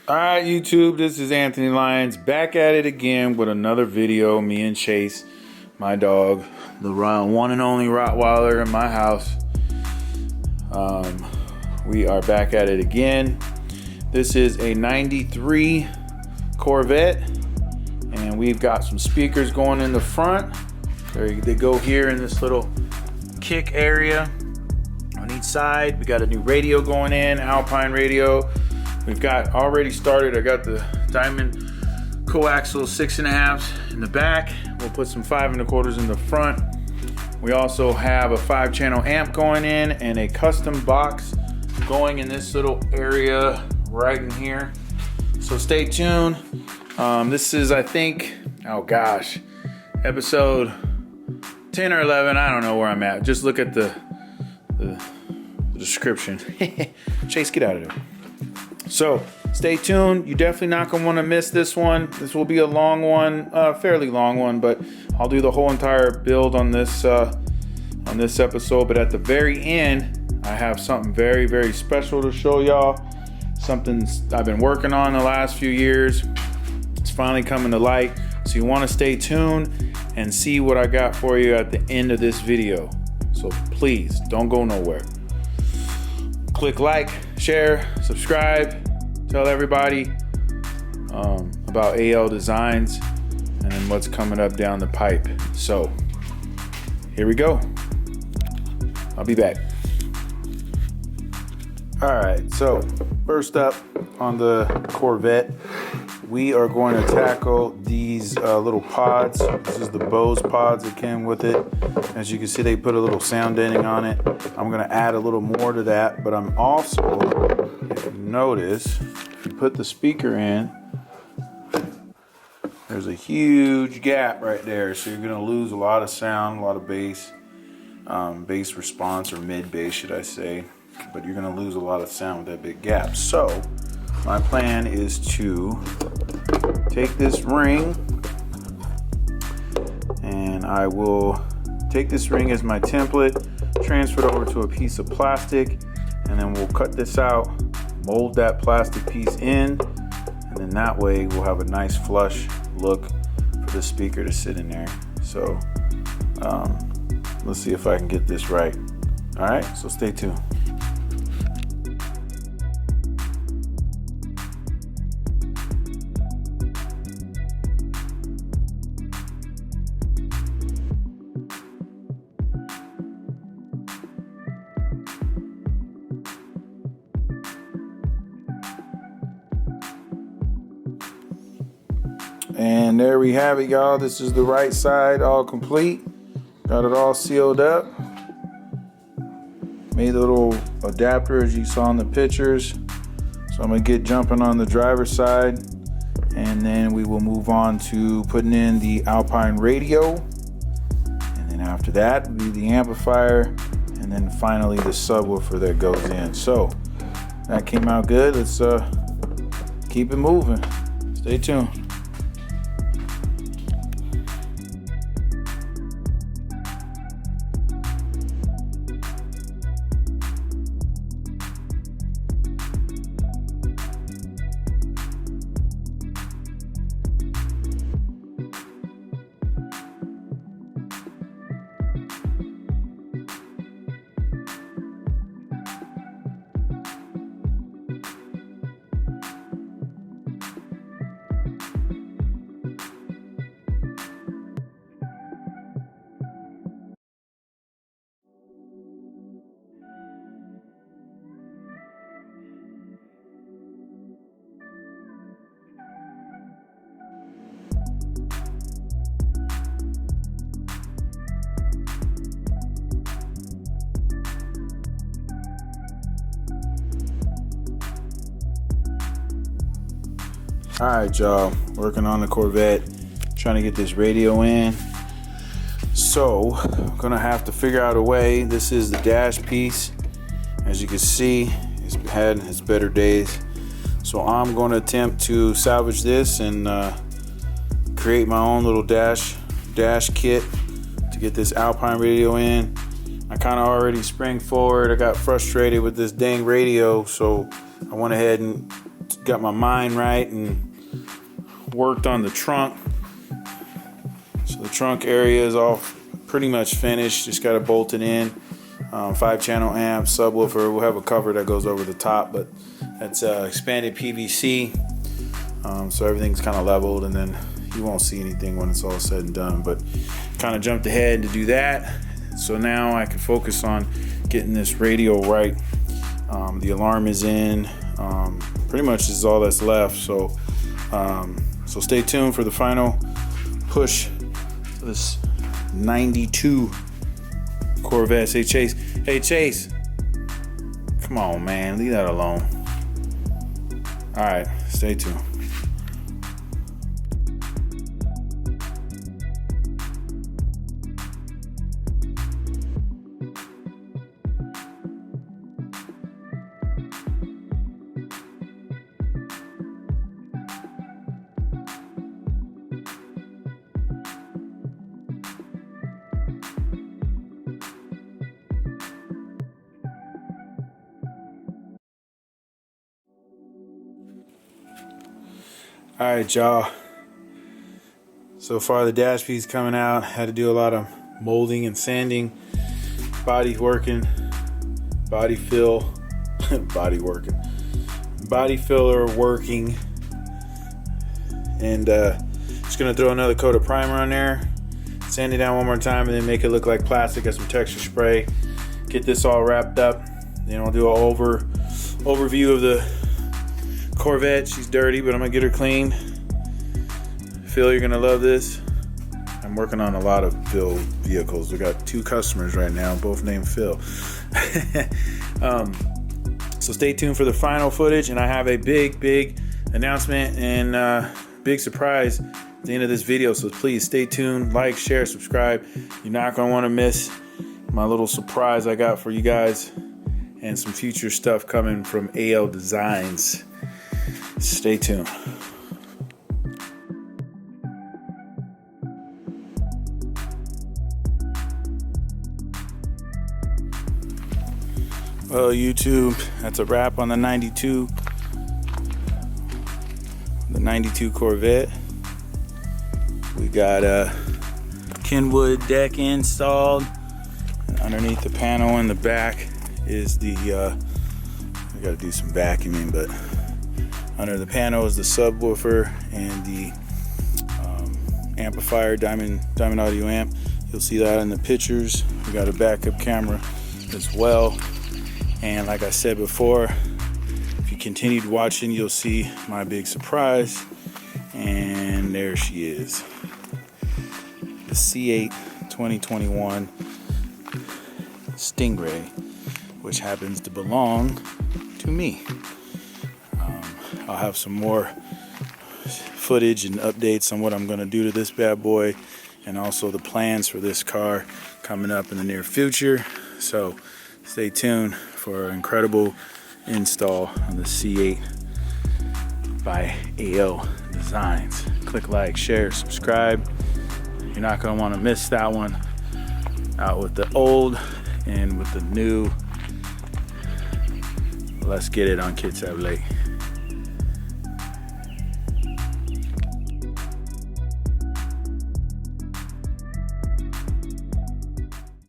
Alright YouTube, this is Anthony Lyons back at it again with another video. Me and Chase, my dog, the one and only Rottweiler in my house. We are back at it again. This is a 93 Corvette and we've got some speakers going in the front. They go here in this little kick area on each side. We got a new radio going in, Alpine radio. We've got already started. I got the diamond coaxial 6.5s in the back. We'll put some 5 1/4s in the front. We also have a 5-channel amp going in and a custom box going in this little area right in here. So stay tuned. This is, I think, oh gosh, episode 10 or 11. I don't know where I'm at. Just look at the description. Chase, get out of there. So stay tuned. You're definitely not gonna want to miss this one. This will be a long one, fairly long one, but I'll do the whole entire build on this episode. But at the very end, I have something very, very special to show y'all. Something I've been working on the last few years. It's finally coming to light. So you want to stay tuned and see what I got for you at the end of this video. So please don't go nowhere. Click like, share, subscribe, tell everybody about AL Designs and then what's coming up down the pipe. So here we go. I'll be back. All right, so first up on the Corvette, we are going to tackle these little pods. This is the Bose pods that came with it. As you can see, they put a little sound deadening on it. I'm gonna add a little more to that, but I'm also, if you notice, if you put the speaker in, there's a huge gap right there. So you're gonna lose a lot of sound, a lot of bass, bass response, or mid bass, should I say. But you're gonna lose a lot of sound with that big gap. So my plan is to take this ring and I will take this ring as my template, transfer it over to a piece of plastic, and then we'll cut this out, mold that plastic piece in, and then that way we'll have a nice flush look for the speaker to sit in there. So let's see if I can get this right. All right, so stay tuned. And there we have it, y'all. This is the right side, all complete. Got it all sealed up. Made a little adapter as you saw in the pictures. So I'm gonna get jumping on the driver's side, and then we will move on to putting in the Alpine radio. And then after that will be the amplifier, and then finally the subwoofer that goes in. So that came out good. Let's keep it moving. Stay tuned. All right, y'all, working on the Corvette, trying to get this radio in. So I'm gonna have to figure out a way. This is the dash piece. As you can see, it's had its better days. So I'm gonna attempt to salvage this and create my own little dash kit to get this Alpine radio in. I kind of already sprang forward. I got frustrated with this dang radio, so I went ahead and got my mind right and worked on the trunk. So the trunk area is all pretty much finished. Just got to bolt it in. 5-channel amp, subwoofer. We'll have a cover that goes over the top, but that's expanded PVC. So everything's kind of leveled, and then you won't see anything when it's all said and done. But kind of jumped ahead to do that. So now I can focus on getting this radio right. The alarm is in. Pretty much is all that's left. So stay tuned for the final push for this 92 Corvette. Hey Chase, come on, man, leave that alone. All right, stay tuned. All right, y'all. So far the dash piece coming out. Had to do a lot of molding and sanding. Body working. Body fill. Body working. Body filler working. And just gonna throw another coat of primer on there. Sand it down one more time and then make it look like plastic. Got some texture spray. Get this all wrapped up. Then I'll do an overview of the Corvette. She's dirty, but I'm gonna get her clean. Phil, you're gonna love this. I'm working on a lot of Phil vehicles. We got 2 customers right now, both named Phil. So stay tuned for the final footage, and I have a big announcement and big surprise at the end of this video. So please stay tuned, like, share, subscribe. You're not gonna want to miss my little surprise I got for you guys, and some future stuff coming from AL Designs. Stay tuned. Well, YouTube, that's a wrap on the 92 Corvette. We got a Kenwood deck installed. Underneath the panel in the back is the we got to do some vacuuming, but under the panel is the subwoofer and the amplifier, diamond audio amp. You'll see that in the pictures. We got a backup camera as well. And like I said before, if you continued watching, you'll see my big surprise. And there she is. The C8 2021 Stingray, which happens to belong to me. I'll have some more footage and updates on what I'm going to do to this bad boy, and also the plans for this car coming up in the near future. So stay tuned for an incredible install on the C8 by AL Designs. Click like, share, subscribe. You're not going to want to miss that one. Out with the old and with the new. Let's get it on Kitsap Lake.